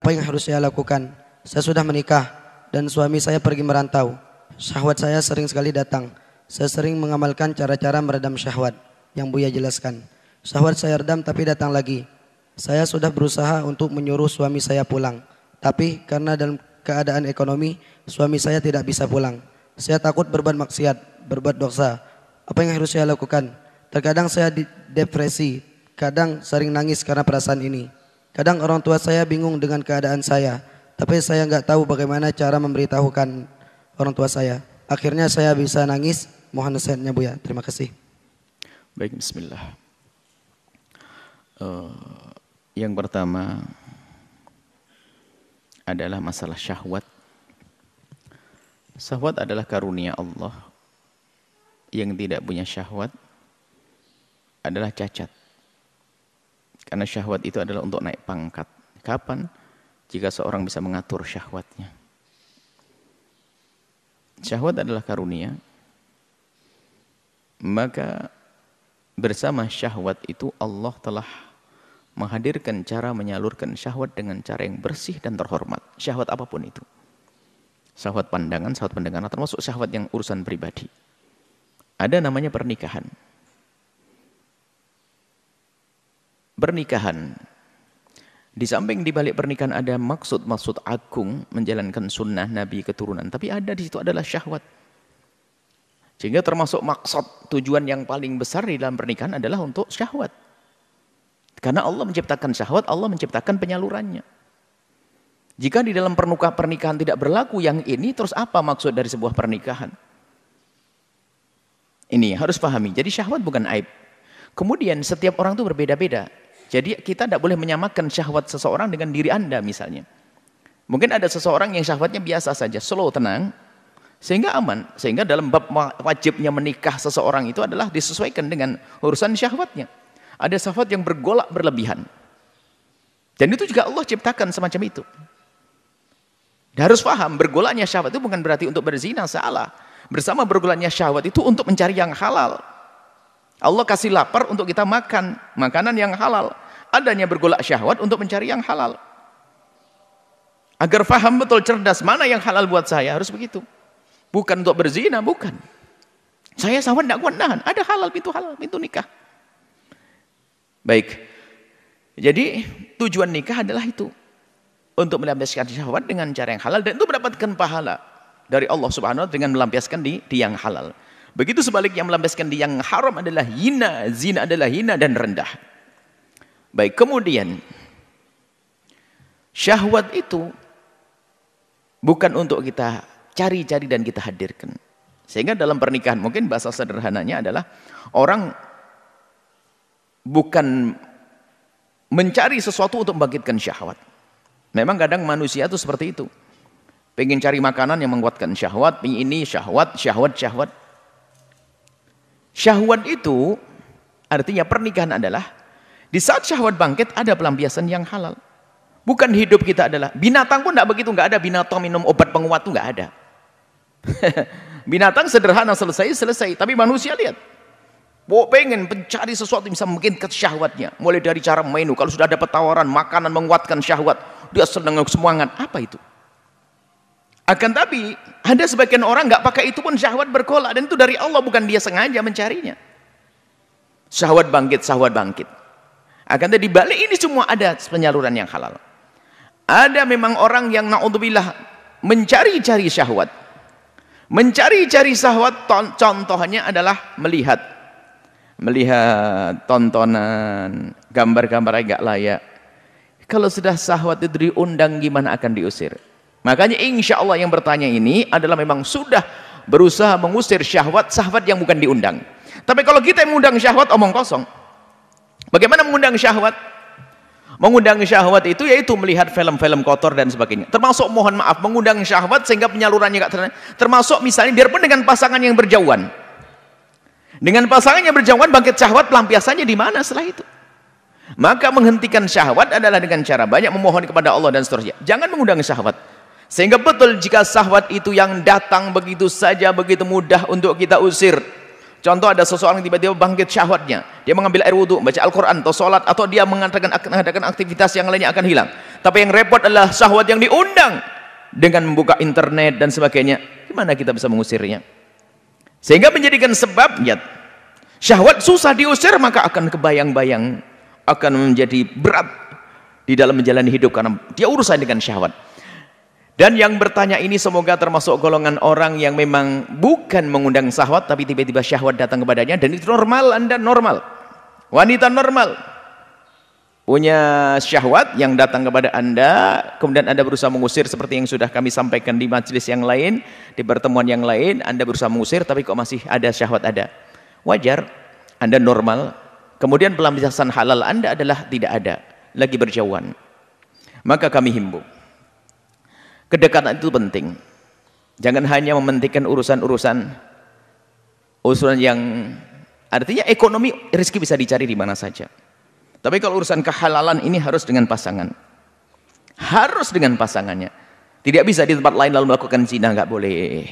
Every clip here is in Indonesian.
Apa yang harus saya lakukan? Saya sudah menikah dan suami saya pergi merantau. Syahwat saya sering sekali datang. Saya sering mengamalkan cara-cara meredam syahwat yang Buya jelaskan. Syahwat saya redam tapi datang lagi. Saya sudah berusaha untuk menyuruh suami saya pulang. Tapi karena dalam keadaan ekonomi, suami saya tidak bisa pulang. Saya takut berbuat maksiat, berbuat dosa. Apa yang harus saya lakukan? Terkadang saya depresi, kadang sering nangis karena perasaan ini. Kadang orang tua saya bingung dengan keadaan saya, tapi saya nggak tahu bagaimana cara memberitahukan orang tua saya. Akhirnya saya bisa nangis. Mohon nasihatnya Buya. Terima kasih. Baik, bismillah. Yang pertama adalah masalah syahwat. Syahwat adalah karunia Allah. Yang tidak punya syahwat adalah cacat. Karena syahwat itu adalah untuk naik pangkat. Kapan? Jika seorang bisa mengatur syahwatnya. Syahwat adalah karunia. Maka bersama syahwat itu Allah telah menghadirkan cara menyalurkan syahwat dengan cara yang bersih dan terhormat. Syahwat apapun itu. Syahwat pandangan, syahwat pendengaran, termasuk syahwat yang urusan pribadi. Ada namanya pernikahan. Pernikahan. Di samping di balik pernikahan ada maksud-maksud agung menjalankan sunnah Nabi keturunan. Tapi ada di situ adalah syahwat. Sehingga termasuk maksud tujuan yang paling besar di dalam pernikahan adalah untuk syahwat. Karena Allah menciptakan syahwat, Allah menciptakan penyalurannya. Jika di dalam pernikahan tidak berlaku yang ini, terus apa maksud dari sebuah pernikahan? Ini harus pahami. Jadi syahwat bukan aib. Kemudian setiap orang itu berbeda-beda. Jadi kita tidak boleh menyamakan syahwat seseorang dengan diri Anda misalnya. Mungkin ada seseorang yang syahwatnya biasa saja, slow, tenang, sehingga aman. Sehingga dalam bab wajibnya menikah seseorang itu adalah disesuaikan dengan urusan syahwatnya. Ada syahwat yang bergolak berlebihan. Dan itu juga Allah ciptakan semacam itu. Dan harus paham, bergolaknya syahwat itu bukan berarti untuk berzina, salah. Bersama bergolaknya syahwat itu untuk mencari yang halal. Allah kasih lapar untuk kita makan makanan yang halal. Adanya bergolak syahwat untuk mencari yang halal. Agar faham betul cerdas mana yang halal buat saya, harus begitu. Bukan untuk berzina, bukan. Saya syahwat tidak kuat nahan. Ada halal, pintu nikah. Baik. Jadi tujuan nikah adalah itu. Untuk melampiaskan syahwat dengan cara yang halal dan itu mendapatkan pahala dari Allah Subhanahu wa taala dengan melampiaskan di yang halal. Begitu sebaliknya melampiaskan di yang haram adalah hina, zina adalah hina dan rendah. Baik, kemudian syahwat itu bukan untuk kita cari-cari dan kita hadirkan. Sehingga dalam pernikahan mungkin bahasa sederhananya adalah orang bukan mencari sesuatu untuk membangkitkan syahwat. Memang kadang manusia itu seperti itu. Pengen cari makanan yang menguatkan syahwat, ini syahwat. Syahwat itu artinya pernikahan adalah di saat syahwat bangkit ada pelampiasan yang halal. Bukan hidup kita adalah binatang pun tidak begitu, nggak ada binatang minum obat penguat itu nggak ada. Binatang sederhana selesai. Tapi manusia lihat, pengen mencari sesuatu yang bisa memungkinkan syahwatnya. Mulai dari cara menu, kalau sudah dapat tawaran makanan menguatkan syahwat, dia senang semangat. Apa itu? Akan tapi ada sebagian orang nggak pakai itu pun syahwat bergolak dan itu dari Allah, bukan dia sengaja mencarinya. Syahwat bangkit. Akan tapi di balik ini semua ada penyaluran yang halal. Ada memang orang yang naudzubillah mencari-cari syahwat. Mencari-cari syahwat contohnya adalah melihat tontonan, gambar-gambar agak layak. Kalau sudah syahwat itu diundang gimana akan diusir? Makanya insya Allah yang bertanya ini adalah memang sudah berusaha mengusir syahwat yang bukan diundang. Tapi kalau kita mengundang syahwat, omong kosong. Bagaimana mengundang syahwat? Mengundang syahwat itu yaitu melihat film-film kotor dan sebagainya. Termasuk mohon maaf mengundang syahwat sehingga penyalurannya gak terlalu. Termasuk misalnya biarpun dengan pasangan yang berjauhan. Dengan pasangan yang berjauhan bangkit syahwat, pelampiasannya di mana setelah itu? Maka menghentikan syahwat adalah dengan cara banyak memohon kepada Allah dan seterusnya. Jangan mengundang syahwat. Sehingga betul jika syahwat itu yang datang begitu saja, begitu mudah untuk kita usir. Contoh ada seseorang tiba-tiba bangkit syahwatnya. Dia mengambil air wudhu, baca Al-Quran, atau sholat, atau dia mengadakan aktivitas yang lainnya akan hilang. Tapi yang repot adalah syahwat yang diundang dengan membuka internet dan sebagainya. Gimana kita bisa mengusirnya? Sehingga menjadikan sebab ya, syahwat susah diusir, maka akan kebayang-bayang, akan menjadi berat di dalam menjalani hidup karena dia urusan dengan syahwat. Dan yang bertanya ini semoga termasuk golongan orang yang memang bukan mengundang syahwat, tapi tiba-tiba syahwat datang kepadanya, dan itu normal. Anda normal, wanita normal punya syahwat yang datang kepada Anda, kemudian Anda berusaha mengusir seperti yang sudah kami sampaikan di majelis yang lain, di pertemuan yang lain. Anda berusaha mengusir tapi kok masih ada syahwat ada. Wajar, Anda normal. Kemudian pelampiasan halal Anda adalah tidak ada, lagi berjauhan. Maka kami himbau, kedekatan itu penting. Jangan hanya mementingkan urusan-urusan yang artinya ekonomi, rezeki bisa dicari di mana saja. Tapi kalau urusan kehalalan ini harus dengan pasangan. Harus dengan pasangannya. Tidak bisa di tempat lain lalu melakukan zina, nggak boleh.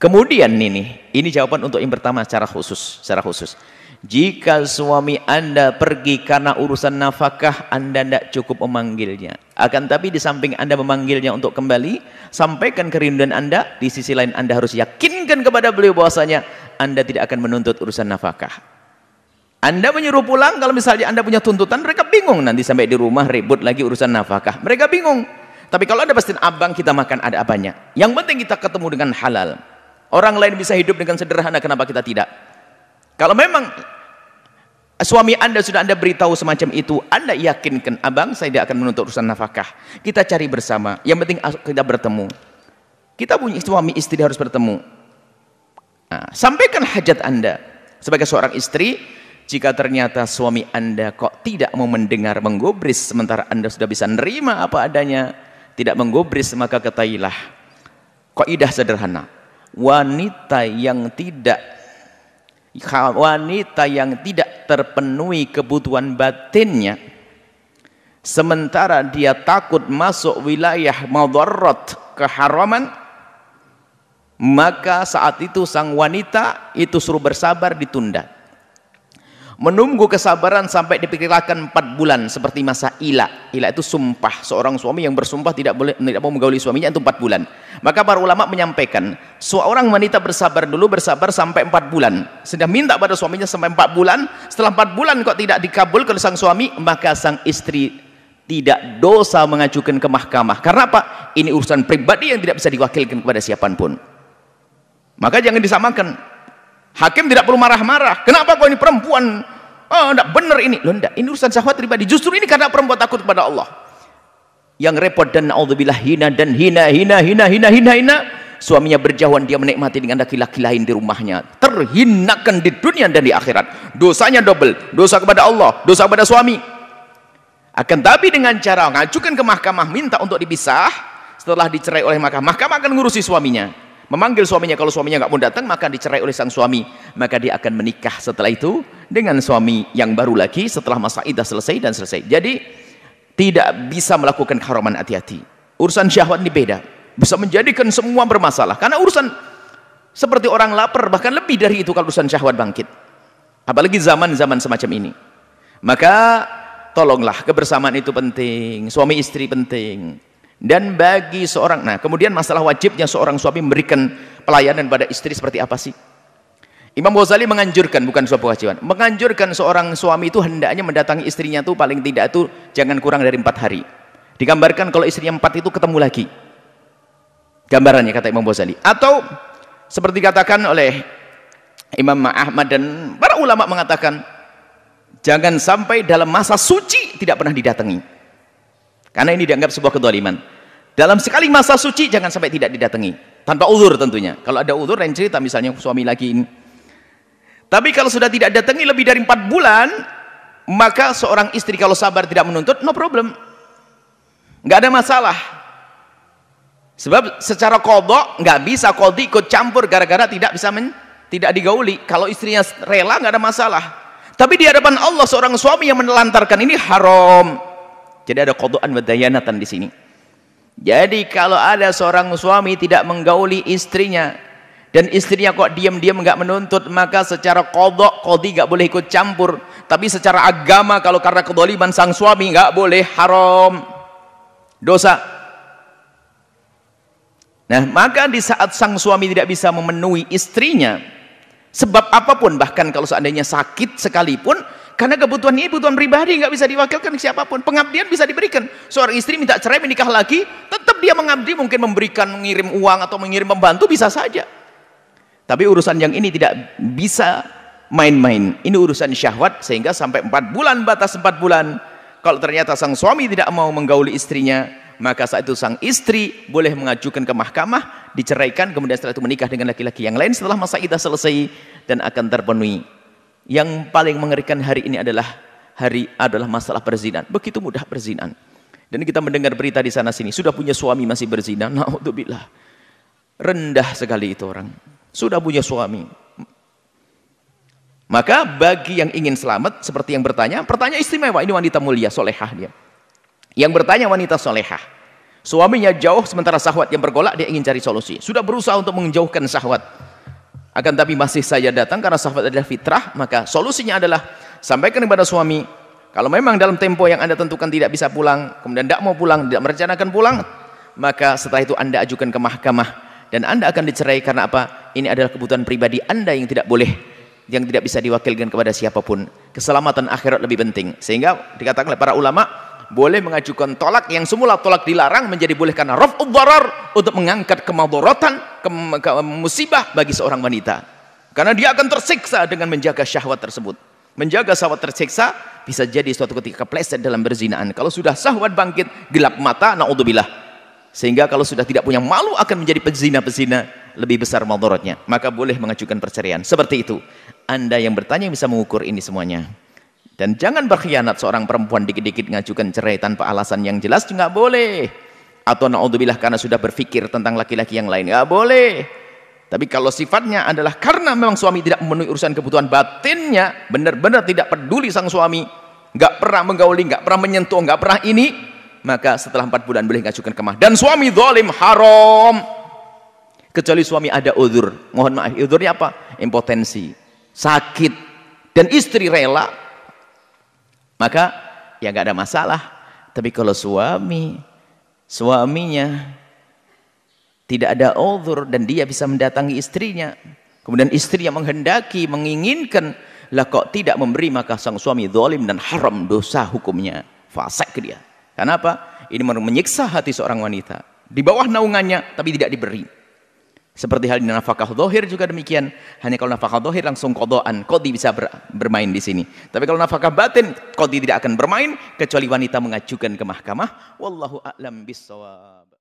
Kemudian ini jawaban untuk yang pertama secara khusus. Jika suami Anda pergi karena urusan nafkah, Anda tidak cukup memanggilnya. Akan tapi di samping Anda memanggilnya untuk kembali, sampaikan kerinduan Anda, di sisi lain Anda harus yakinkan kepada beliau bahwasanya Anda tidak akan menuntut urusan nafkah. Anda menyuruh pulang, kalau misalnya Anda punya tuntutan, mereka bingung nanti sampai di rumah ribut lagi urusan nafkah. Mereka bingung. Tapi kalau Anda pastiin, abang kita makan ada apanya. Yang penting kita ketemu dengan halal. Orang lain bisa hidup dengan sederhana, kenapa kita tidak? Kalau memang suami Anda sudah Anda beritahu semacam itu, Anda yakinkan, abang saya tidak akan menuntut urusan nafkah. Kita cari bersama. Yang penting kita bertemu. Kita punya suami istri harus bertemu. Nah, sampaikan hajat Anda sebagai seorang istri. Jika ternyata suami Anda kok tidak mau mendengar, menggubris, sementara Anda sudah bisa nerima apa adanya, tidak menggubris, maka ketahuilah kaidah sederhana, wanita yang tidak terpenuhi kebutuhan batinnya, sementara dia takut masuk wilayah madarat, keharaman, maka saat itu sang wanita itu suruh bersabar, ditunda. Menunggu kesabaran sampai diperkirakan 4 bulan seperti masa ila. Ila itu sumpah, seorang suami yang bersumpah tidak mau menggauli suaminya itu 4 bulan. Maka para ulama menyampaikan, seorang wanita bersabar sampai 4 bulan. Sedang minta pada suaminya sampai 4 bulan. Setelah 4 bulan kok tidak dikabulkan oleh sang suami, maka sang istri tidak dosa mengajukan ke mahkamah. Karena apa? Ini urusan pribadi yang tidak bisa diwakilkan kepada siapapun. Maka jangan disamakan. Hakim tidak perlu marah-marah. Kenapa kau ini perempuan? Oh, tidak benar ini. Loh, enggak. Ini urusan syahwat pribadi. Justru ini karena perempuan takut kepada Allah. Yang repot dan naudzubillah hina. Suaminya berjauhan, dia menikmati dengan laki-laki lain di rumahnya. Terhinakan di dunia dan di akhirat. Dosanya double. Dosa kepada Allah, dosa kepada suami. Akan tapi dengan cara mengajukan ke mahkamah, minta untuk dipisah. Setelah dicerai oleh mahkamah, mahkamah akan ngurusi suaminya. Memanggil suaminya, kalau suaminya nggak mau datang maka dicerai oleh sang suami, maka dia akan menikah setelah itu dengan suami yang baru lagi setelah masa iddah selesai. Jadi tidak bisa melakukan keharaman, hati-hati. Urusan syahwat ini beda, bisa menjadikan semua bermasalah karena urusan seperti orang lapar, bahkan lebih dari itu kalau urusan syahwat bangkit, apalagi zaman-zaman semacam ini. Maka tolonglah, kebersamaan itu penting, suami istri penting. Dan bagi seorang, nah kemudian masalah wajibnya seorang suami memberikan pelayanan pada istri seperti apa sih? Imam Ghazali menganjurkan, bukan suatu kewajiban, menganjurkan seorang suami itu hendaknya mendatangi istrinya itu paling tidak itu jangan kurang dari 4 hari. Digambarkan kalau istrinya 4 itu ketemu lagi. Gambarannya kata Imam Ghazali. Atau seperti dikatakan oleh Imam Ahmad dan para ulama mengatakan, jangan sampai dalam masa suci tidak pernah didatangi. Karena ini dianggap sebuah kezaliman. Dalam sekali masa suci jangan sampai tidak didatangi, tanpa uzur tentunya. Kalau ada uzur lain cerita, misalnya suami lagi ini. Tapi kalau sudah tidak datangi lebih dari 4 bulan, maka seorang istri kalau sabar tidak menuntut, no problem, nggak ada masalah. Sebab secara qadha nggak bisa qadhi ikut campur gara-gara tidak bisa tidak digauli. Kalau istrinya rela nggak ada masalah. Tapi di hadapan Allah seorang suami yang menelantarkan ini haram. Jadi ada qadhaan wa dayanatan di sini. Jadi kalau ada seorang suami tidak menggauli istrinya dan istrinya kok diam-diam enggak menuntut, maka secara qadhi enggak boleh ikut campur. Tapi secara agama kalau karena kedzaliman sang suami enggak boleh, haram. Dosa. Nah, maka di saat sang suami tidak bisa memenuhi istrinya, sebab apapun, bahkan kalau seandainya sakit sekalipun, karena kebutuhan ini kebutuhan pribadi, nggak bisa diwakilkan ke siapapun. Pengabdian bisa diberikan. Seorang istri minta cerai, menikah lagi, tetap dia mengabdi, mungkin memberikan, mengirim uang atau mengirim pembantu, bisa saja. Tapi urusan yang ini tidak bisa main-main. Ini urusan syahwat, sehingga sampai 4 bulan, batas 4 bulan. Kalau ternyata sang suami tidak mau menggauli istrinya, maka saat itu sang istri boleh mengajukan ke mahkamah, diceraikan, kemudian setelah itu menikah dengan laki-laki yang lain setelah masa iddah selesai dan akan terpenuhi. Yang paling mengerikan hari ini adalah masalah perzinahan. Begitu mudah perzinahan. Dan kita mendengar berita di sana sini, sudah punya suami masih berzina. Naudzubillah. Rendah sekali itu orang. Sudah punya suami. Maka bagi yang ingin selamat, seperti yang bertanya, pertanyaan istimewa, ini wanita mulia, solehah dia. Yang bertanya wanita solehah, suaminya jauh sementara syahwat yang bergolak, dia ingin cari solusi. Sudah berusaha untuk menjauhkan syahwat, akan tapi masih saja datang karena syahwat adalah fitrah. Maka solusinya adalah sampaikan kepada suami, kalau memang dalam tempo yang Anda tentukan tidak bisa pulang, kemudian tidak mau pulang, tidak merencanakan pulang, maka setelah itu Anda ajukan ke mahkamah dan Anda akan dicerai. Karena apa? Ini adalah kebutuhan pribadi Anda yang tidak boleh, yang tidak bisa diwakilkan kepada siapapun. Keselamatan akhirat lebih penting. Sehingga dikatakan oleh para ulama, boleh mengajukan tolak yang semula tolak dilarang menjadi boleh karena raf'ud dharar, untuk mengangkat kemadharatan, musibah bagi seorang wanita. Karena dia akan tersiksa dengan menjaga syahwat tersebut. Menjaga syahwat tersiksa bisa jadi suatu ketika kepleset dalam berzinahan. Kalau sudah syahwat bangkit, gelap mata, naudzubillah. Sehingga kalau sudah tidak punya malu akan menjadi pezina-pezina, lebih besar madharatnya. Maka boleh mengajukan perceraian. Seperti itu. Anda yang bertanya bisa mengukur ini semuanya. Dan jangan berkhianat, seorang perempuan dikit-dikit ngajukan cerai tanpa alasan yang jelas, nggak boleh. Atau naudzubillah karena sudah berpikir tentang laki-laki yang lain, nggak boleh. Tapi kalau sifatnya adalah karena memang suami tidak memenuhi urusan kebutuhan batinnya, benar-benar tidak peduli sang suami, nggak pernah menggauli, nggak pernah menyentuh, nggak pernah ini, maka setelah 4 bulan boleh ngajukan ke mahkamah. Dan suami zalim haram, kecuali suami ada uzur. Mohon maaf, uzurnya apa? Impotensi, sakit, dan istri rela, maka ya nggak ada masalah. Tapi kalau suaminya tidak ada uzur dan dia bisa mendatangi istrinya, kemudian istri yang menghendaki, menginginkan, lah kok tidak memberi, maka sang suami zalim dan haram, dosa hukumnya, fasik dia. Karena apa? Ini menyiksa hati seorang wanita di bawah naungannya tapi tidak diberi. Seperti hal nafkah zahir juga demikian. Hanya kalau nafkah zahir langsung qadaan, qadhi bisa bermain di sini. Tapi kalau nafkah batin, qadhi tidak akan bermain kecuali wanita mengajukan ke mahkamah. Wallahu a'lam bissawab.